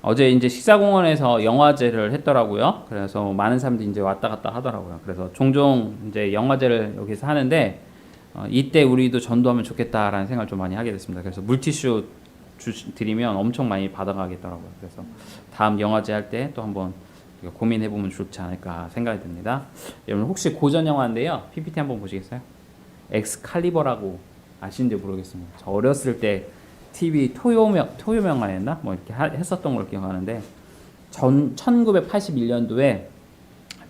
어제 이제 식사공원에서 영화제를 했더라고요. 그래서 많은 사람들이 이제 왔다 갔다 하더라고요. 그래서 종종 이제 영화제를 여기서 하는데 이때 우리도 전도하면 좋겠다라는 생각을 좀 많이 하게 됐습니다. 그래서 물티슈 드리면 엄청 많이 받아가겠더라고요. 그래서 다음 영화제 할 때 또 한번 고민해보면 좋지 않을까 생각이 듭니다. 여러분 혹시 고전 영화인데요. PPT 한번 보시겠어요? 엑스칼리버라고 아시는지 모르겠습니다. 저 어렸을 때 TV 토요명화였나? 뭐 이렇게 했었던 걸 기억하는데 1981년도에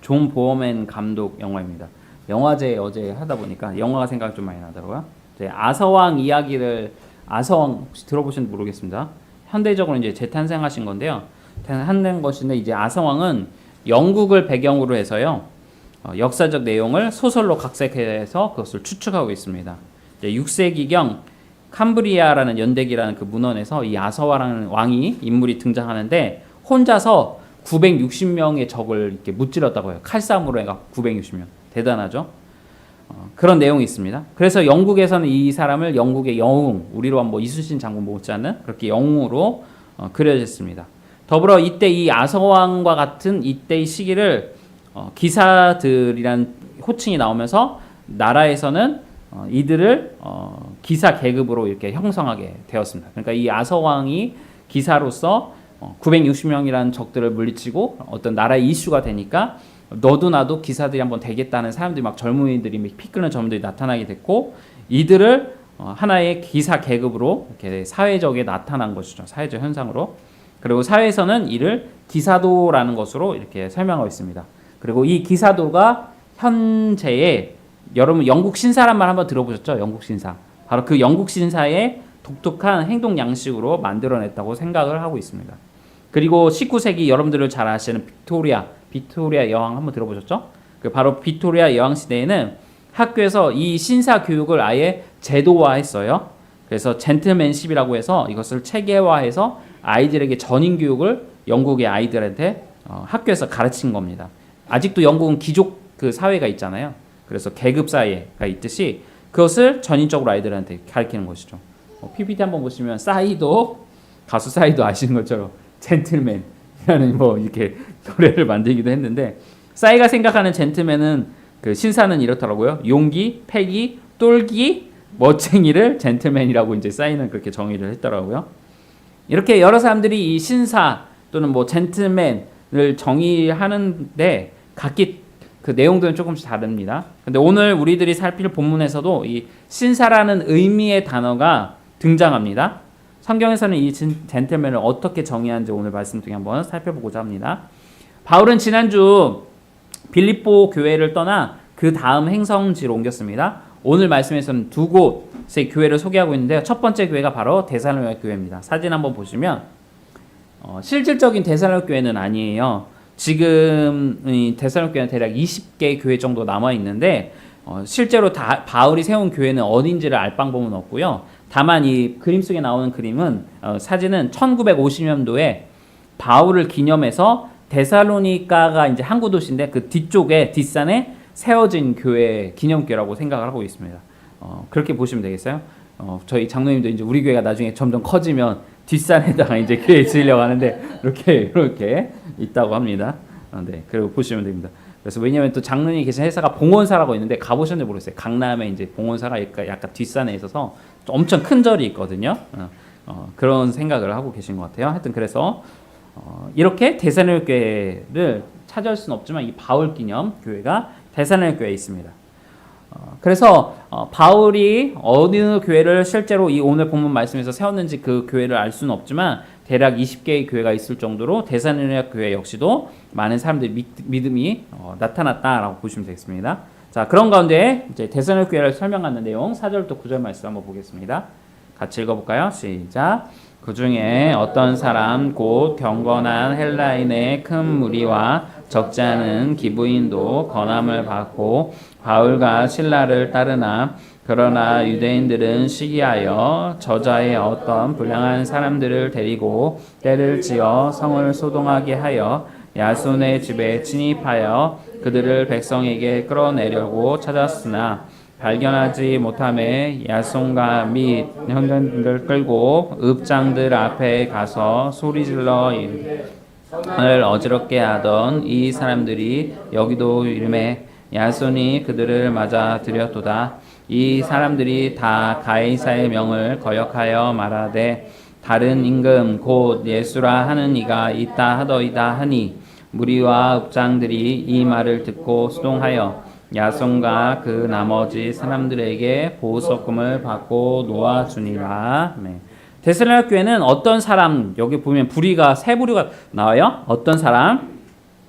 존 보어맨 감독 영화입니다. 영화제 어제 하다 보니까 영화가 생각이 좀 많이 나더라고요. 아서왕 이야기를 아서왕 혹시 들어보셨는지 모르겠습니다. 현대적으로 이제 재탄생하신 건데요. 탄생한 것인데 이제 아서왕은 영국을 배경으로 해서요. 역사적 내용을 소설로 각색해서 그것을 추측하고 있습니다. 6세기경 캄브리아라는 연대기라는 그 문헌에서 이 아서왕 왕이 인물이 등장하는데 혼자서 960명의 적을 이렇게 무찌렀다고 해요. 칼싸움으로 해가 960명. 대단하죠? 그런 내용이 있습니다. 그래서 영국에서는 이 사람을 영국의 영웅, 우리로 하면 뭐 이순신 장군 못지않은 그렇게 영웅으로 그려졌습니다. 더불어 이때 이 아서왕과 같은 이때의 시기를 기사들이란 호칭이 나오면서 나라에서는 이들을 기사 계급으로 이렇게 형성하게 되었습니다. 그러니까 이 아서왕이 기사로서 960명이라는 적들을 물리치고 어떤 나라의 이슈가 되니까 너도 나도 기사들이 한번 되겠다는 사람들이 막 젊은이들이 피 끓는 젊은이들이 나타나게 됐고 이들을 하나의 기사 계급으로 이렇게 사회적에 나타난 것이죠. 사회적 현상으로. 그리고 사회에서는 이를 기사도라는 것으로 이렇게 설명하고 있습니다. 그리고 이 기사도가 현재의 여러분 영국 신사란 말 한번 들어보셨죠? 영국 신사. 바로 그 영국 신사의 독특한 행동 양식으로 만들어냈다고 생각을 하고 있습니다. 그리고 19세기 여러분들을 잘 아시는 빅토리아 여왕 한번 들어보셨죠? 바로 빅토리아 여왕 시대에는 학교에서 이 신사 교육을 아예 제도화했어요. 그래서 젠틀맨십이라고 해서 이것을 체계화해서 아이들에게 전인 교육을 영국의 아이들한테 학교에서 가르친 겁니다. 아직도 영국은 귀족 그 사회가 있잖아요. 그래서 계급 사회가 있듯이 그것을 전인적으로 아이들한테 가르치는 것이죠. PPT 한번 보시면 가수 싸이도 아시는 것처럼 젠틀맨이라는 뭐 이렇게 노래를 만들기도 했는데 싸이가 생각하는 젠틀맨은 그 신사는 이렇더라고요. 용기, 패기, 똘기, 멋쟁이를 젠틀맨이라고 이제 싸이는 그렇게 정의를 했더라고요. 이렇게 여러 사람들이 이 신사 또는 뭐 젠틀맨을 정의하는데 각기 그 내용들은 조금씩 다릅니다. 근데 오늘 우리들이 살필 본문에서도 이 신사라는 의미의 단어가 등장합니다. 성경에서는 이 젠틀맨을 어떻게 정의하는지 오늘 말씀 중에 한번 살펴보고자 합니다. 바울은 지난주 빌립보 교회를 떠나 그 다음 행성지로 옮겼습니다. 오늘 말씀에서는 두 곳의 교회를 소개하고 있는데요. 첫 번째 교회가 바로 데살로니가 교회입니다. 사진 한번 보시면 실질적인 데살로니가 교회는 아니에요. 지금 데살로니가 교회는 대략 20개 교회 정도 남아 있는데 실제로 바울이 세운 교회는 어딘지를 알 방법은 없고요. 다만 이 그림 속에 나오는 그림은 사진은 1950년도에 바울을 기념해서 데살로니가가 이제 항구 도시인데 그 뒤쪽에 뒷산에 세워진 교회 기념교회라고 생각을 하고 있습니다. 그렇게 보시면 되겠어요. 저희 장로님도 이제 우리 교회가 나중에 점점 커지면 뒷산에다가 이제 교회 지으려고 하는데 이렇게 있다고 합니다. 네, 그리고 보시면 됩니다. 그래서 왜냐하면 또 장로님이 계신 회사가 봉원사라고 있는데 가보셨는지 모르겠어요. 강남에 이제 봉원사가 약간 뒷산에 있어서 엄청 큰 절이 있거든요. 그런 생각을 하고 계신 것 같아요. 하여튼 그래서 이렇게 데살로니가 교회를 찾아올 수는 없지만 이 바울 기념 교회가 데살로니가 교회에 있습니다. 그래서 바울이 어느 교회를 실제로 이 오늘 본문 말씀에서 세웠는지 그 교회를 알 수는 없지만 대략 20개의 교회가 있을 정도로 데살로니가 교회 역시도 많은 사람들의 믿음이 나타났다라고 보시면 되겠습니다. 자, 그런 가운데 이제 데살로니가 교회를 설명하는 내용 4절부터 9절 말씀 한번 보겠습니다. 같이 읽어볼까요? 시작. 그 중에 어떤 사람 곧 경건한 헬라인의 큰 무리와 적지 않은 기부인도 권함을 받고 바울과 실라를 따르나 그러나 유대인들은 시기하여 저자의 어떤 불량한 사람들을 데리고 때를 지어 성을 소동하게 하여 야손의 집에 침입하여 그들을 백성에게 끌어내려고 찾았으나 발견하지 못함에 야손과 및 형제들을 끌고 읍장들 앞에 가서 소리질러 을 어지럽게 하던 이 사람들이 여기도 이름에 야손이 그들을 맞아 들였도다. 이 사람들이 다 가이사의 명을 거역하여 말하되 다른 임금 곧 예수라 하는 이가 있다 하더이다 하니 무리와 읍장들이 이 말을 듣고 수동하여 야손과 그 나머지 사람들에게 보석금을 받고 놓아주니라. 네. 데살로니가 교회는 어떤 사람, 여기 보면 부류가 세 부류가 나와요. 어떤 사람,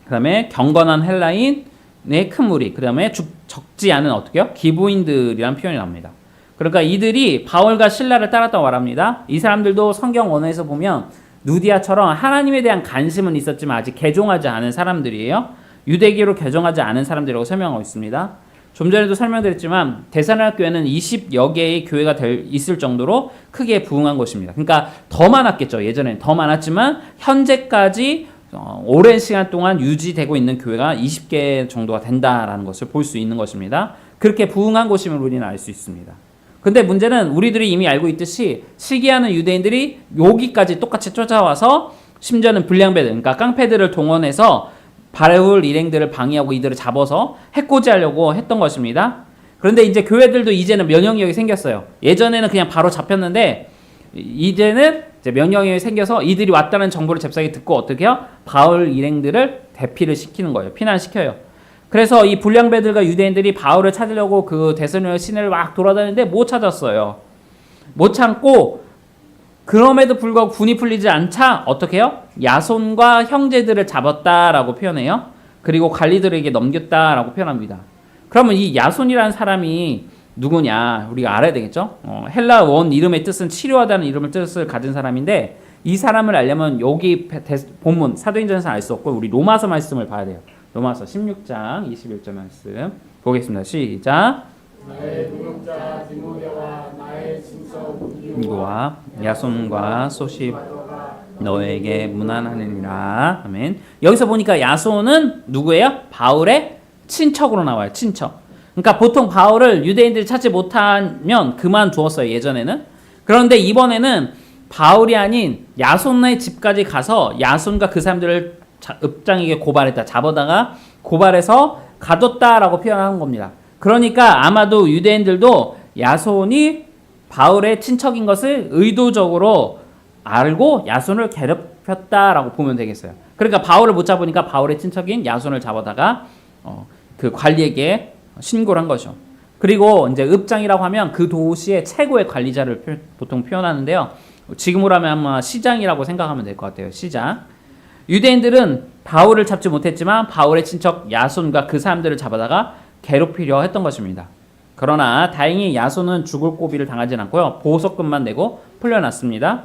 그 다음에 경건한 헬라인의 큰 무리, 그 다음에 적지 않은 어떻게요? 기부인들이란 표현이 나옵니다. 그러니까 이들이 바울과 실라를 따랐다고 말합니다. 이 사람들도 성경 원어에서 보면 누디아처럼 하나님에 대한 관심은 있었지만 아직 개종하지 않은 사람들이에요. 유대교로 개종하지 않은 사람들이라고 설명하고 있습니다. 좀 전에도 설명드렸지만 데살로니가 교회는 20여 개의 교회가 있을 정도로 크게 부흥한 곳입니다. 그러니까 더 많았겠죠. 예전에는 더 많았지만 현재까지 오랜 시간 동안 유지되고 있는 교회가 20개 정도가 된다라는 것을 볼 수 있는 것입니다. 그렇게 부흥한 곳임을 우리는 알 수 있습니다. 근데 문제는 우리들이 이미 알고 있듯이 시기하는 유대인들이 여기까지 똑같이 쫓아와서 심지어는 불량배들, 그러니까 깡패들을 동원해서 바울 일행들을 방해하고 이들을 잡아서 해코지하려고 했던 것입니다. 그런데 이제 교회들도 이제는 면역력이 생겼어요. 예전에는 그냥 바로 잡혔는데 이제는 이제 면역력이 생겨서 이들이 왔다는 정보를 잽싸게 듣고 어떻게 해요? 바울 일행들을 대피를 시키는 거예요. 피난시켜요. 그래서 이 불량배들과 유대인들이 바울을 찾으려고 그 데살로니가 시내를 막 돌아다니는데 못 찾았어요. 못 참고 그럼에도 불구하고 분이 풀리지 않자 어떻게 해요? 야손과 형제들을 잡았다라고 표현해요. 그리고 관리들에게 넘겼다라고 표현합니다. 그러면 이 야손이라는 사람이 누구냐? 우리가 알아야 되겠죠? 헬라 원 이름의 뜻은 치료하다는 이름을 뜻을 가진 사람인데 이 사람을 알려면 여기 본문 사도행전에서 알 수 없고 우리 로마서 말씀을 봐야 돼요. 로마서 16장 21절 말씀 보겠습니다. 시작. 나의 동역자 디모데와 나의 친척 유와 야손과 소시 너에게 문안하느니라. 아멘. 여기서 보니까 야손은 누구예요? 바울의 친척으로 나와요. 친척. 그러니까 보통 바울을 유대인들이 찾지 못하면 그만두었어요. 예전에는. 그런데 이번에는 바울이 아닌 야손의 집까지 가서 야손과 그 사람들을 읍장에게 고발했다. 잡아다가 고발해서 가뒀다라고 표현하는 겁니다. 그러니까 아마도 유대인들도 야손이 바울의 친척인 것을 의도적으로 알고 야손을 괴롭혔다라고 보면 되겠어요. 그러니까 바울을 못 잡으니까 바울의 친척인 야손을 잡아다가 그 관리에게 신고를 한 거죠. 그리고 이제 읍장이라고 하면 그 도시의 최고의 관리자를 보통 표현하는데요. 지금으로 하면 아마 시장이라고 생각하면 될 것 같아요. 시장. 유대인들은 바울을 잡지 못했지만 바울의 친척 야손과 그 사람들을 잡아다가 괴롭히려 했던 것입니다. 그러나 다행히 야손은 죽을 고비를 당하진 않고요. 보석금만 내고 풀려났습니다.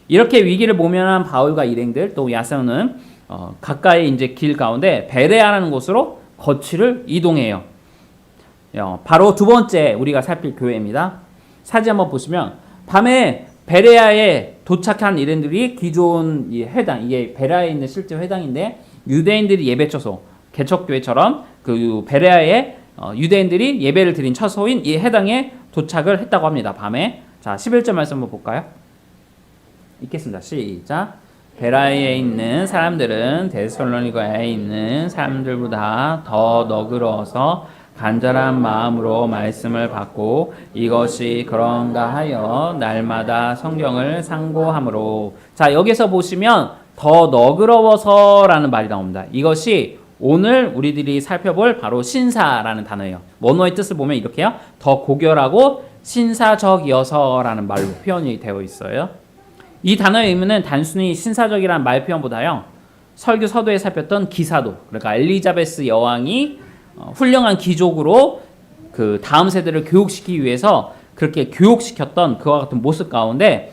이렇게 위기를 모면한 바울과 일행들 또 야손은 가까이 이제 길 가운데 베레아라는 곳으로 거취를 이동해요. 바로 두 번째 우리가 살필 교회입니다. 사진 한번 보시면 밤에 베레아에 도착한 일행들이 기존 이 회당, 이게 베레아에 있는 실제 회당인데 유대인들이 예배처소, 개척교회처럼 그 베레아에 유대인들이 예배를 드린 처소인 이 해당에 도착을 했다고 합니다. 밤에. 자, 11절 말씀 한번 볼까요? 읽겠습니다. 시작. 베라에 있는 사람들은 데살로니가에 있는 사람들보다 더 너그러워서 간절한 마음으로 말씀을 받고 이것이 그런가 하여 날마다 성경을 상고함으로. 자, 여기서 보시면 더 너그러워서라는 말이 나옵니다. 이것이 오늘 우리들이 살펴볼 바로 신사라는 단어예요. 원어의 뜻을 보면 이렇게요. 더 고결하고 신사적이어서라는 말로 표현이 되어 있어요. 이 단어의 의미는 단순히 신사적이라는 말 표현보다요. 설교 서도에 살폈던 기사도, 그러니까 엘리자베스 여왕이 훌륭한 귀족으로 그 다음 세대를 교육시키기 위해서 그렇게 교육시켰던 그와 같은 모습 가운데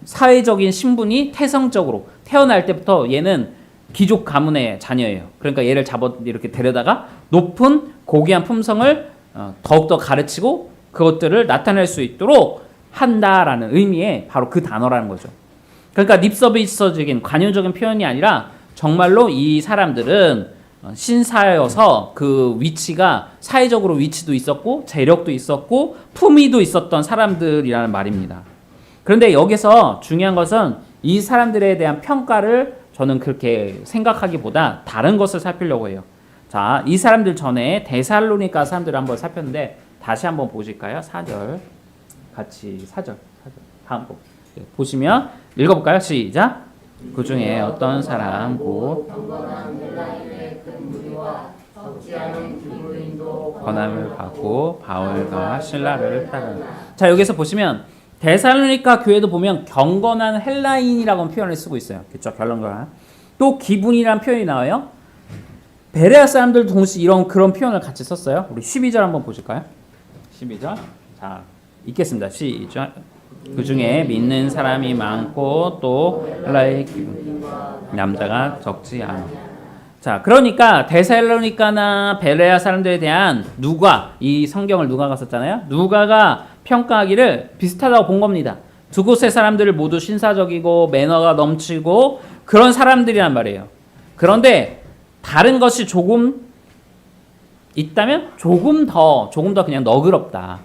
사회적인 신분이 태성적으로 태어날 때부터 얘는 귀족 가문의 자녀예요. 그러니까 얘를 잡아 이렇게 데려다가 높은 고귀한 품성을 더욱더 가르치고 그것들을 나타낼 수 있도록 한다라는 의미의 바로 그 단어라는 거죠. 그러니까 립서비스적인 관용적인 표현이 아니라 정말로 이 사람들은 신사여서 그 위치가 사회적으로 위치도 있었고 재력도 있었고 품위도 있었던 사람들이라는 말입니다. 그런데 여기서 중요한 것은 이 사람들에 대한 평가를 저는 그렇게 생각하기보다 다른 것을 살피려고 해요. 자, 이 사람들 전에 데살로니가 사람들을 한번 살폈는데 다시 한번 보실까요? 4절 같이 4절 다음 거 보시면 읽어볼까요? 시작. 그 중에 어떤 사람 곧 경건한 헬라인의 큰 무리와 적지 않은 기부인도 권함을 받고 바울과 신라를 따르. 자, 여기서 보시면 데살로니가 교회도 보면 경건한 헬라인이라고 표현을 쓰고 있어요. 그렇죠? 경건한. 또 기분이라는 표현이 나와요. 베레아 사람들도 동시에 그런 표현을 같이 썼어요. 우리 12절 한번 보실까요? 12절. 자, 읽겠습니다. 시작. 그 중에 믿는 사람이 많고 또 헬라의 기분 남자가 적지 않아. 자, 그러니까 데살로니가나 베레아 사람들에 대한 이 성경을 누가가 썼잖아요. 누가가 평가하기를 비슷하다고 본 겁니다. 두 곳의 사람들을 모두 신사적이고 매너가 넘치고 그런 사람들이란 말이에요. 그런데 다른 것이 조금 있다면 조금 더 그냥 너그럽다.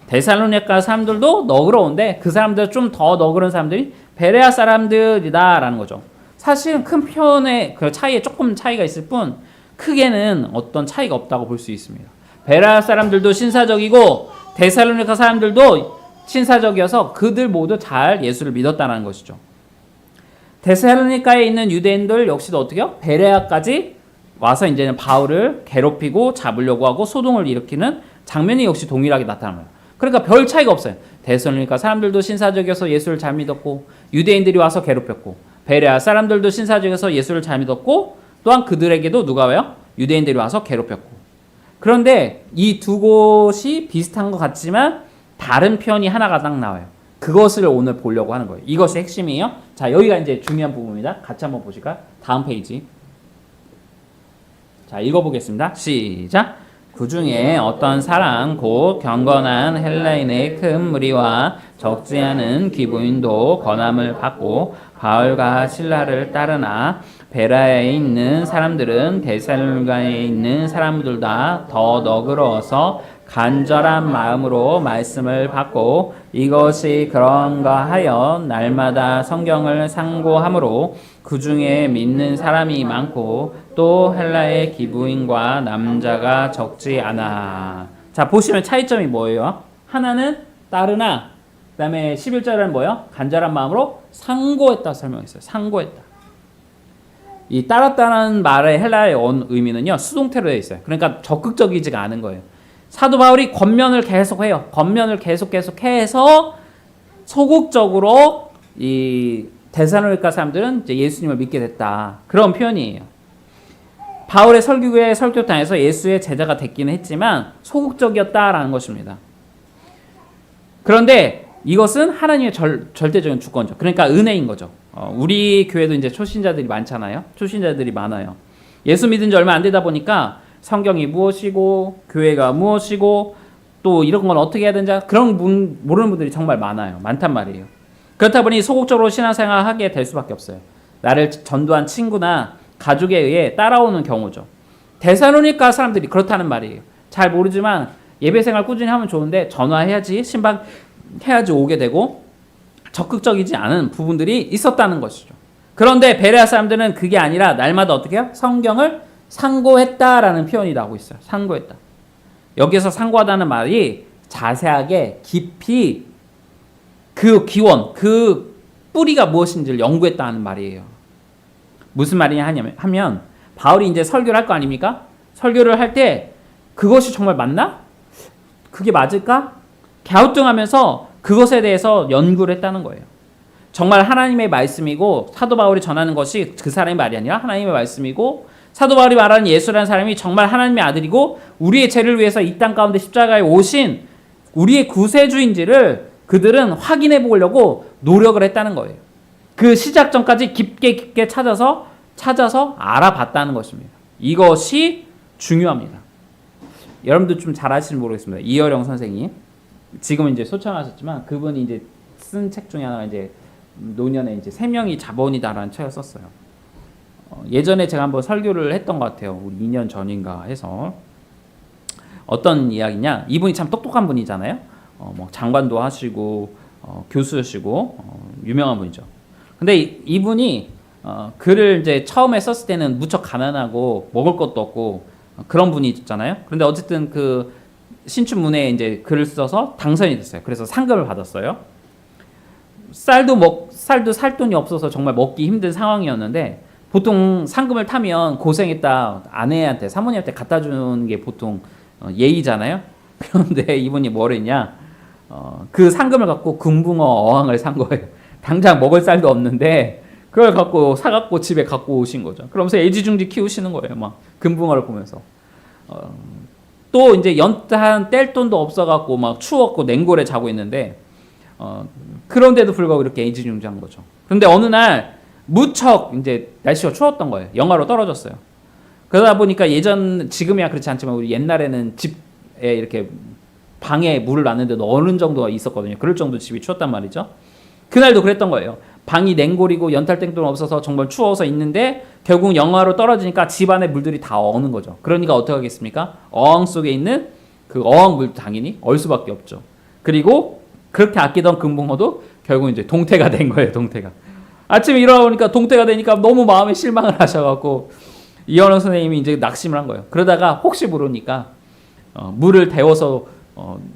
데살로니가 사람들도 너그러운데 그 사람들 좀 더 너그러운 사람들이 베레아 사람들이다라는 거죠. 사실은 큰 표현의 그 차이에 조금 차이가 있을 뿐 크게는 어떤 차이가 없다고 볼 수 있습니다. 베레아 사람들도 신사적이고 데살로니가 사람들도 신사적이어서 그들 모두 잘 예수를 믿었다는 것이죠. 데살로니가에 있는 유대인들 역시도 어떻게요? 베레아까지 와서 이제는 바울을 괴롭히고 잡으려고 하고 소동을 일으키는 장면이 역시 동일하게 나타납니다. 그러니까 별 차이가 없어요. 데살로니가 사람들도 신사적이어서 예수를 잘 믿었고 유대인들이 와서 괴롭혔고 베레아 사람들도 신사적이어서 예수를 잘 믿었고 또한 그들에게도 누가 와요? 유대인들이 와서 괴롭혔고. 그런데 이 두 곳이 비슷한 것 같지만 다른 편이 하나가 딱 나와요. 그것을 오늘 보려고 하는 거예요. 이것이 핵심이에요. 자, 여기가 이제 중요한 부분입니다. 같이 한번 보실까요? 다음 페이지. 자, 읽어보겠습니다. 시작. 그 중에 어떤 사람 곧 경건한 헬라인의 큰 무리와 적지 않은 귀부인도 권함을 받고 바울과 신라를 따르나 베라에 있는 사람들은 데살로니가에 있는 사람들보다 더 너그러워서 간절한 마음으로 말씀을 받고 이것이 그런가 하여 날마다 성경을 상고하므로 그 중에 믿는 사람이 많고 또 헬라의 기부인과 남자가 적지 않아. 자, 보시면 차이점이 뭐예요? 하나는 따르나, 그 다음에 11절은 뭐예요? 간절한 마음으로 상고했다 설명했어요. 상고했다. 이 따랐다는 말의 헬라의 의미는요, 수동태로 되어 있어요. 그러니까 적극적이지가 않은 거예요. 사도 바울이 권면을 계속해요. 권면을 계속해서 소극적으로 이 데살로니가 사람들은 이제 예수님을 믿게 됐다. 그런 표현이에요. 바울의 설교의 설교당에서 예수의 제자가 됐기는 했지만 소극적이었다라는 것입니다. 그런데 이것은 하나님의 절대적인 주권이죠. 그러니까 은혜인 거죠. 우리 교회도 이제 초신자들이 많잖아요. 초신자들이 많아요. 예수 믿은 지 얼마 안 되다 보니까 성경이 무엇이고 교회가 무엇이고 또 이런 건 어떻게 해야 되는지 그런 모르는 분들이 정말 많단 말이에요. 그렇다 보니 소극적으로 신앙생활을 하게 될 수밖에 없어요. 나를 전도한 친구나 가족에 의해 따라오는 경우죠. 데살로니가 사람들이 그렇다는 말이에요. 잘 모르지만 예배생활 꾸준히 하면 좋은데 전화해야지 신방해야지 오게 되고 적극적이지 않은 부분들이 있었다는 것이죠. 그런데 베레아 사람들은 그게 아니라 날마다 어떻게 해요? 성경을 상고했다라는 표현이 나오고 있어요. 상고했다. 여기서 상고하다는 말이 자세하게 깊이 그 기원, 그 뿌리가 무엇인지를 연구했다는 말이에요. 무슨 말이냐 하면 바울이 이제 설교를 할 거 아닙니까? 설교를 할 때 그것이 정말 맞나? 그게 맞을까? 갸우뚱하면서 그것에 대해서 연구를 했다는 거예요. 정말 하나님의 말씀이고 사도 바울이 전하는 것이 그 사람의 말이 아니라 하나님의 말씀이고 사도 바울이 말하는 예수라는 사람이 정말 하나님의 아들이고 우리의 죄를 위해서 이 땅 가운데 십자가에 오신 우리의 구세주인지를 그들은 확인해 보려고 노력을 했다는 거예요. 그 시작점까지 깊게 찾아서 알아봤다는 것입니다. 이것이 중요합니다. 여러분들 좀 잘 아실지 모르겠습니다. 이어령 선생님. 지금은 이제 소천하셨지만 그분이 이제 쓴 책 중에 하나가 이제 노년에 이제 생명이 자본이다라는 책을 썼어요. 예전에 제가 한번 설교를 했던 것 같아요. 우리 2년 전인가 해서. 어떤 이야기냐? 이분이 참 똑똑한 분이잖아요. 뭐 장관도 하시고 교수시고 유명한 분이죠. 근데 이분이 글을 이제 처음에 썼을 때는 무척 가난하고 먹을 것도 없고 그런 분이 있잖아요. 그런데 어쨌든 그 신춘문예에 이제 글을 써서 당선이 됐어요. 그래서 상금을 받았어요. 쌀도 살 돈이 없어서 정말 먹기 힘든 상황이었는데 보통 상금을 타면 고생했다 아내한테 사모님한테 갖다 주는 게 보통 예의잖아요. 그런데 이분이 뭘 했냐? 그 상금을 갖고 금붕어 어항을 산 거예요. 당장 먹을 쌀도 없는데 그걸 갖고 사갖고 집에 갖고 오신 거죠. 그러면서 애지중지 키우시는 거예요. 막 금붕어를 보면서. 또 이제 연탄 뗄 돈도 없어갖고 막 추웠고 냉골에 자고 있는데 그런데도 불구하고 이렇게 애지중지한 거죠. 그런데 어느 날 무척 이제 날씨가 추웠던 거예요. 영하로 떨어졌어요. 그러다 보니까 지금이야 그렇지 않지만 우리 옛날에는 집에 이렇게 방에 물을 놨는데도 어느 정도가 있었거든요. 그럴 정도 집이 추웠단 말이죠. 그날도 그랬던 거예요. 방이 냉골이고 연탈땡도 없어서 정말 추워서 있는데 결국 영하로 떨어지니까 집 안에 물들이 다 어는 거죠. 그러니까 어떻게 하겠습니까? 어항 속에 있는 그 어항 물도 당연히 얼 수밖에 없죠. 그리고 그렇게 아끼던 금붕어도 결국 이제 동태가 된 거예요. 동태가. 아침에 일어나보니까 동태가 되니까 너무 마음에 실망을 하셔갖고 이현호 선생님이 이제 낙심을 한 거예요. 그러다가 혹시 모르니까 물을 데워서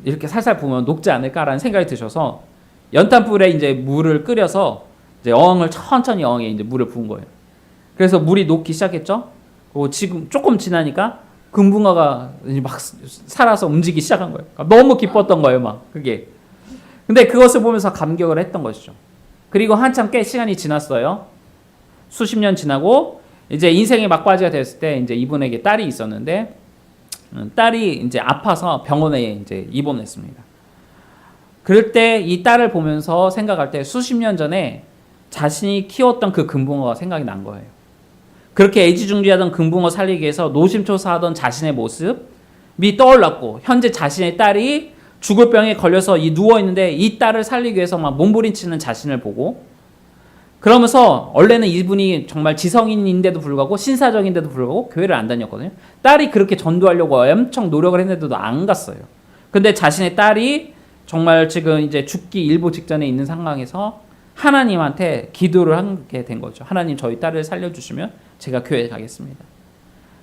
이렇게 살살 부으면 녹지 않을까라는 생각이 드셔서 연탄불에 이제 물을 끓여서 이제 어항을 천천히 어항에 이제 물을 부은 거예요. 그래서 물이 녹기 시작했죠. 그리고 지금 조금 지나니까 금붕어가 막 살아서 움직이기 시작한 거예요. 너무 기뻤던 거예요, 막 그게. 근데 그것을 보면서 감격을 했던 것이죠. 그리고 한참 꽤 시간이 지났어요. 수십 년 지나고 이제 인생의 막바지가 됐을 때 이제 이분에게 딸이 있었는데 딸이 이제 아파서 병원에 이제 입원했습니다. 그럴 때 이 딸을 보면서 생각할 때 수십 년 전에 자신이 키웠던 그 금붕어가 생각이 난 거예요. 그렇게 애지중지하던 금붕어 살리기 위해서 노심초사하던 자신의 모습이 떠올랐고 현재 자신의 딸이 죽을 병에 걸려서 누워있는데 이 딸을 살리기 위해서 막 몸부림치는 자신을 보고 그러면서 원래는 이분이 정말 지성인인데도 불구하고 신사적인데도 불구하고 교회를 안 다녔거든요. 딸이 그렇게 전도하려고 엄청 노력을 했는데도 안 갔어요. 근데 자신의 딸이 정말 지금 이제 죽기 일보 직전에 있는 상황에서 하나님한테 기도를 하게 된 거죠. 하나님 저희 딸을 살려주시면 제가 교회에 가겠습니다.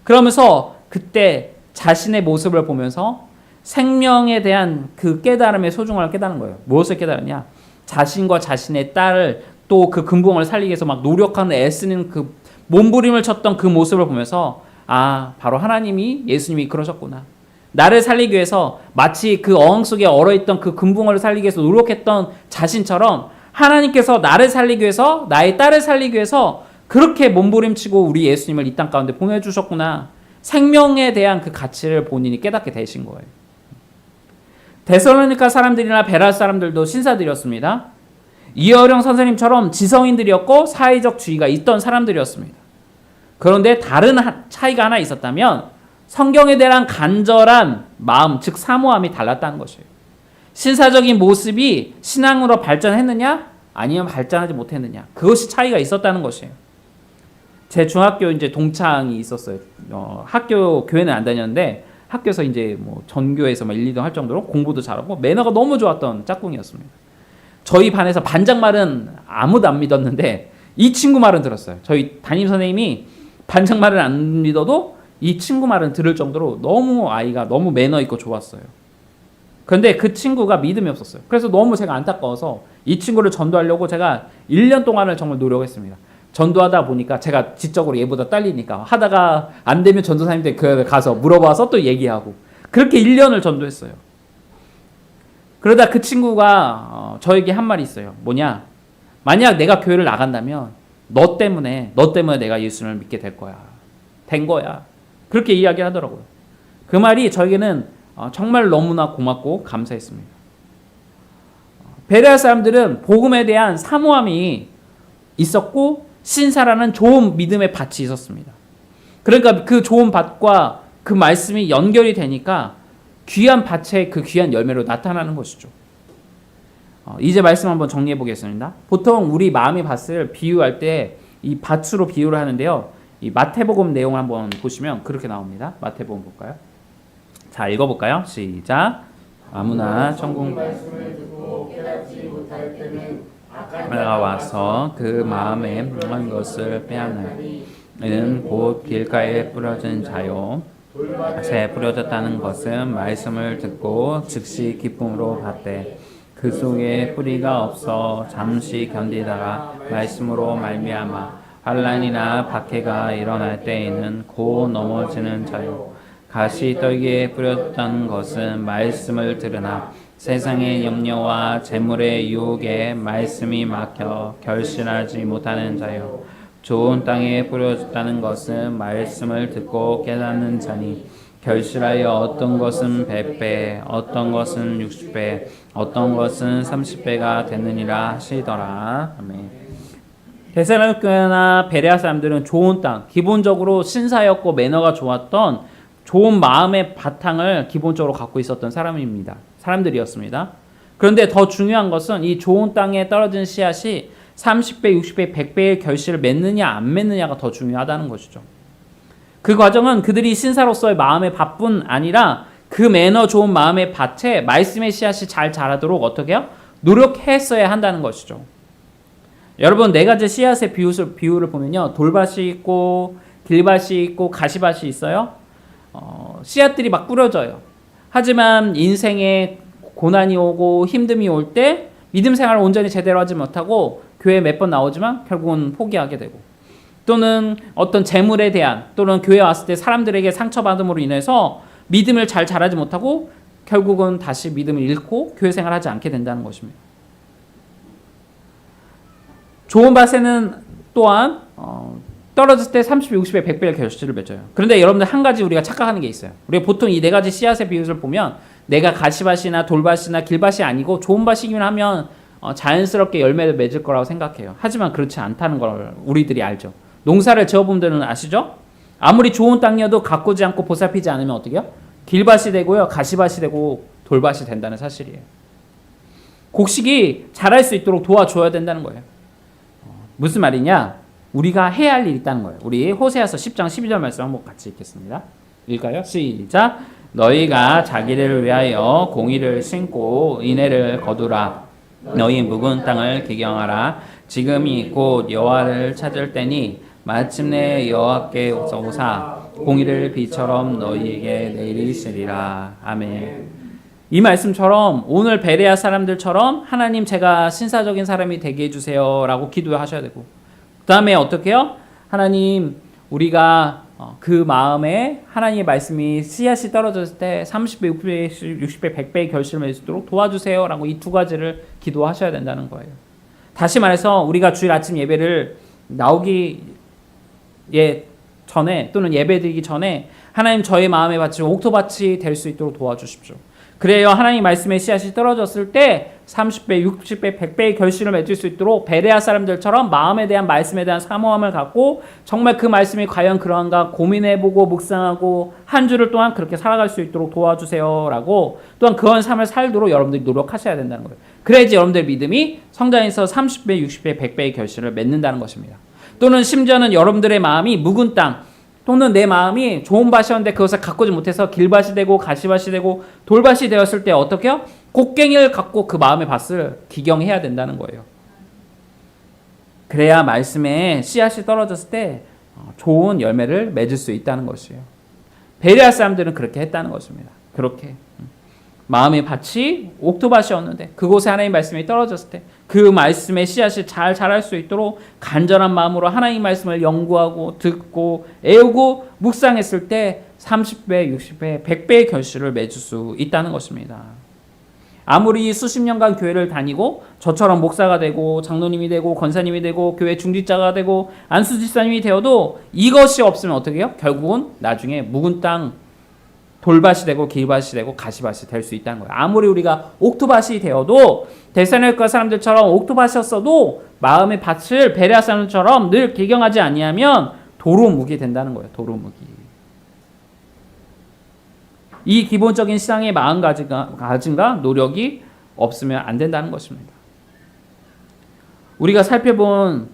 그러면서 그때 자신의 모습을 보면서 생명에 대한 그 깨달음의 소중함을 깨달은 거예요. 무엇을 깨달았냐? 자신과 자신의 딸을 또 그 금붕어를 살리기 위해서 막 노력하는 애쓰는 그 몸부림을 쳤던 그 모습을 보면서 바로 하나님이 예수님이 그러셨구나. 나를 살리기 위해서 마치 그 어항 속에 얼어있던 그 금붕어를 살리기 위해서 노력했던 자신처럼 하나님께서 나를 살리기 위해서 나의 딸을 살리기 위해서 그렇게 몸부림치고 우리 예수님을 이 땅 가운데 보내주셨구나. 생명에 대한 그 가치를 본인이 깨닫게 되신 거예요. 데살로니가 사람들이나 베라 사람들도 신사들이었습니다. 이어령 선생님처럼 지성인들이었고 사회적 지위가 있던 사람들이었습니다. 그런데 다른 차이가 하나 있었다면 성경에 대한 간절한 마음, 즉 사모함이 달랐다는 것이에요. 신사적인 모습이 신앙으로 발전했느냐 아니면 발전하지 못했느냐, 그것이 차이가 있었다는 것이에요. 제 중학교 이제 동창이 있었어요. 학교 교회는 안 다녔는데 학교에서 이제 뭐 전교에서 막 1, 2등 할 정도로 공부도 잘하고 매너가 너무 좋았던 짝꿍이었습니다. 저희 반에서 반장 말은 아무도 안 믿었는데 이 친구 말은 들었어요. 저희 담임 선생님이 반장 말을 안 믿어도 이 친구 말은 들을 정도로 너무 아이가 너무 매너 있고 좋았어요. 그런데 그 친구가 믿음이 없었어요. 그래서 너무 제가 안타까워서 이 친구를 전도하려고 제가 1년 동안을 정말 노력했습니다. 전도하다 보니까 제가 지적으로 얘보다 딸리니까 하다가 안 되면 전도사님들 교회에 가서 물어봐서 또 얘기하고 그렇게 1년을 전도했어요. 그러다 그 친구가 저에게 한 말이 있어요. 뭐냐? 만약 내가 교회를 나간다면 너 때문에 내가 예수님을 믿게 될 거야. 된 거야. 그렇게 이야기를 하더라고요. 그 말이 저에게는 정말 너무나 고맙고 감사했습니다. 베레아 사람들은 복음에 대한 사모함이 있었고 신사라는 좋은 믿음의 밭이 있었습니다. 그러니까 그 좋은 밭과 그 말씀이 연결이 되니까 귀한 밭의 그 귀한 열매로 나타나는 것이죠. 이제 말씀 한번 정리해 보겠습니다. 보통 우리 마음의 밭을 비유할 때 이 밭으로 비유를 하는데요. 이 마태복음 내용을 한번 보시면 그렇게 나옵니다. 마태복음 볼까요? 자, 읽어볼까요? 시작. 아무나 천국 말씀을 듣고 깨닫지 못할 때는 가 와서 그 마음에 모든 것을 빼앗나니 이는 곧 길가에 뿌려진 자요 밭에 뿌려졌다는 것은 말씀을 듣고 즉시 기쁨으로 받되 그 속에 뿌리가 없어 잠시 견디다가 말씀으로 말미암아 환난이나 박해가 일어날 때에는 곧 넘어지는 자요 가시떨기에 뿌려졌다는 것은 말씀을 들으나 세상의 염려와 재물의 유혹에 말씀이 막혀 결실하지 못하는 자요 좋은 땅에 뿌려졌다는 것은 말씀을 듣고 깨닫는 자니 결실하여 어떤 것은 100배, 어떤 것은 60배, 어떤 것은 30배가 되느니라 하시더라. 아멘. 데살로니가나 베레아 사람들은 좋은 땅, 기본적으로 신사였고 매너가 좋았던 좋은 마음의 바탕을 기본적으로 갖고 있었던 사람들이었습니다. 그런데 더 중요한 것은 이 좋은 땅에 떨어진 씨앗이 30배, 60배, 100배의 결실을 맺느냐 안 맺느냐가 더 중요하다는 것이죠. 그 과정은 그들이 신사로서의 마음의 밭뿐 아니라 그 매너 좋은 마음의 밭에 말씀의 씨앗이 잘 자라도록 어떻게 해요? 노력했어야 한다는 것이죠. 여러분 네 가지 씨앗의 비율을 보면요. 돌밭이 있고 길밭이 있고 가시밭이 있어요. 씨앗들이 막 뿌려져요. 하지만 인생에 고난이 오고 힘듦이 올 때 믿음 생활을 온전히 제대로 하지 못하고 교회에 몇 번 나오지만 결국은 포기하게 되고 또는 어떤 재물에 대한 또는 교회에 왔을 때 사람들에게 상처받음으로 인해서 믿음을 잘 자라지 못하고 결국은 다시 믿음을 잃고 교회 생활을 하지 않게 된다는 것입니다. 좋은 밭에는 또한 떨어졌을 때 30배, 60배, 100배의 결실을 맺어요. 그런데 여러분들 한 가지 우리가 착각하는 게 있어요. 우리가 보통 이 네 가지 씨앗의 비율을 보면 내가 가시밭이나 돌밭이나 길밭이 아니고 좋은 밭이기만 하면 자연스럽게 열매를 맺을 거라고 생각해요. 하지만 그렇지 않다는 걸 우리들이 알죠. 농사를 지어본 분들은 아시죠? 아무리 좋은 땅이어도 가꾸지 않고 보살피지 않으면 어떻게 해요? 길밭이 되고요. 가시밭이 되고 돌밭이 된다는 사실이에요. 곡식이 자랄 수 있도록 도와줘야 된다는 거예요. 무슨 말이냐? 우리가 해야 할 일이 있다는 거예요. 우리 호세아서 10장 12절 말씀 한번 같이 읽겠습니다. 읽어요. 시작. 너희가 자기를 위하여 공의를 심고 인애를 거두라. 너희 묵은 땅을 기경하라. 지금이 곧 여호와를 찾을 때니 마침내 여호와께 오사 공의를 비처럼 너희에게 내리시리라. 아멘. 이 말씀처럼 오늘 베레아 사람들처럼 하나님 제가 신사적인 사람이 되게 해주세요 라고 기도하셔야 되고 그 다음에 어떻게 해요? 하나님 우리가 그 마음에 하나님의 말씀이 씨앗이 떨어졌을 때 30배, 60배, 60배, 100배의 결실을 맺을 수 있도록 도와주세요 라고 이 두 가지를 기도하셔야 된다는 거예요. 다시 말해서 우리가 주일 아침 예배를 나오기 전에 또는 예배 드리기 전에 하나님 저의 마음의 밭이 옥토밭이 될 수 있도록 도와주십시오. 그래요. 하나님 말씀의 씨앗이 떨어졌을 때 30배, 60배, 100배의 결실을 맺을 수 있도록 베레아 사람들처럼 마음에 대한 말씀에 대한 사모함을 갖고 정말 그 말씀이 과연 그러한가 고민해보고 묵상하고 한 주를 동안 그렇게 살아갈 수 있도록 도와주세요 라고 또한 그런 삶을 살도록 여러분들이 노력하셔야 된다는 거예요. 그래야지 여러분들 믿음이 성장해서 30배, 60배, 100배의 결실을 맺는다는 것입니다. 또는 심지어는 여러분들의 마음이 묵은 땅 또는 내 마음이 좋은 밭이었는데 그것을 가꾸지 못해서 길밭이 되고 가시밭이 되고 돌밭이 되었을 때 어떻게 해요? 곡괭이를 갖고 그 마음의 밭을 기경해야 된다는 거예요. 그래야 말씀에 씨앗이 떨어졌을 때 좋은 열매를 맺을 수 있다는 것이에요. 베레아 사람들은 그렇게 했다는 것입니다. 그렇게 마음의 밭이 옥토밭이었는데 그곳에 하나님의 말씀이 떨어졌을 때 그 말씀의 씨앗이 잘 자랄 수 있도록 간절한 마음으로 하나님의 말씀을 연구하고 듣고 애우고 묵상했을 때 30배, 60배, 100배의 결실을 맺을 수 있다는 것입니다. 아무리 수십 년간 교회를 다니고 저처럼 목사가 되고 장로님이 되고 권사님이 되고 교회 중직자가 되고 안수집사님이 되어도 이것이 없으면 어떻게 해요? 결국은 나중에 묵은 땅 돌밭이 되고 길밭이 되고 가시밭이 될 수 있다는 거예요. 아무리 우리가 옥토밭이 되어도 데살로니가 사람들처럼 옥토밭이었어도 마음의 밭을 베레아 사람들처럼 늘 기경하지 아니하면 도루묵이 된다는 거예요. 도루묵이. 이 기본적인 신앙의 마음가짐과 노력이 없으면 안 된다는 것입니다. 우리가 살펴본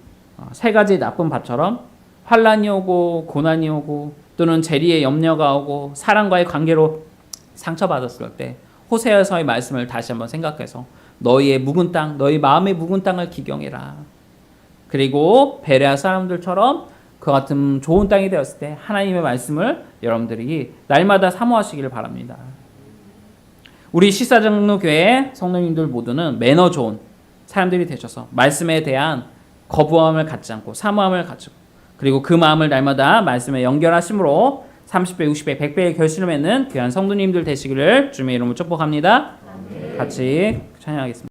세 가지 나쁜 밭처럼 환란이 오고 고난이 오고 또는 재리의 염려가 오고 사람과의 관계로 상처받았을 때 호세아서의 말씀을 다시 한번 생각해서 너희의 묵은 땅, 너희 마음의 묵은 땅을 기경해라. 그리고 베레아 사람들처럼 그 같은 좋은 땅이 되었을 때 하나님의 말씀을 여러분들이 날마다 사모하시기를 바랍니다. 우리 시사장로교회 성도님들 모두는 매너 좋은 사람들이 되셔서 말씀에 대한 거부함을 갖지 않고 사모함을 가지고 그리고 그 마음을 날마다 말씀에 연결하심으로 30배, 60배, 100배의 결실을 맺는 귀한 성도님들 되시기를 주님의 이름으로 축복합니다. 같이 찬양하겠습니다.